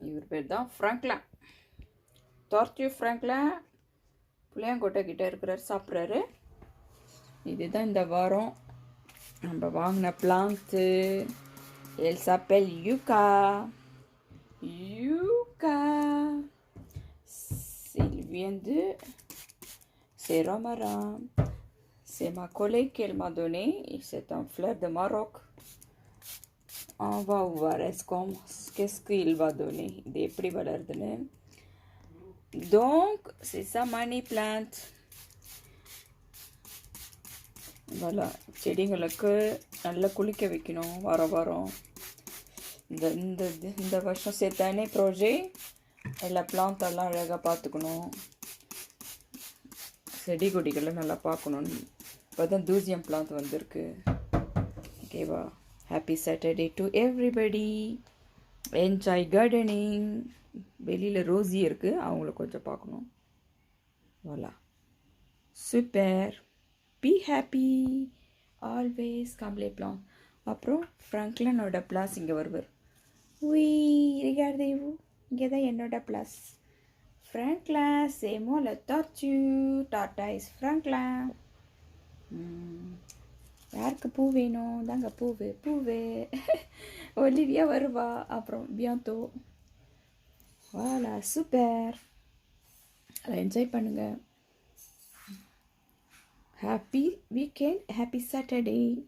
இவர் பேர் தான் ஃப்ராங்க்லின். டார்டியூ ஃப்ராங்க்லின் புளியாங்கொட்டை கிட்ட இருக்கிறார், சாப்பிட்றாரு. இதுதான் இந்த வாரம் நம்ம வாங்கின plant. Elle s'appelle Yuka. Yuka. Il vient de... C'est Ramaram. C'est ma collègue qu'elle m'a donné. C'est un fleur de Maroc. On va voir qu'est-ce qu'il va donner. Des prix வளருதுன்னு. Donc, c'est ça money plant. Voilà. செடிங்களுக்கு நல்லா குளிக்க வைக்கணும் வாரம். இந்த வருஷம் சேர்த்தானே project எல்லா பிளான்ட்டெல்லாம் அழகாக பார்த்துக்கணும். செடி கொடிகளை நல்லா பார்க்கணும். இப்போ தான் தூசியம் பிளான்ட் வந்திருக்கு. ஓகேவா? Happy Saturday to everybody. Enjoy gardening. வெளியில் ரோஸி இருக்குது, அவங்கள கொஞ்சம் பார்க்கணும். வாலா, சூப்பர். Be happy always. கம்ப்ளே பிளான். அப்புறம் ஃப்ராங்க்லினோட பிளாஸ் இங்கே வருவார். regardez-vous, இங்கே தான் என்னோட பிளாஸ். Franklin, c'est moi le tortue, tortoise Franklin. யாருக்கு பூ வேணும்? தாங்க பூவு. ஒலிவியா வருவா. அப்புறம் பியாந்தோ. வாலா, சூப்பர். அதை என்ஜாய் பண்ணுங்கள். Happy weekend, happy Saturday.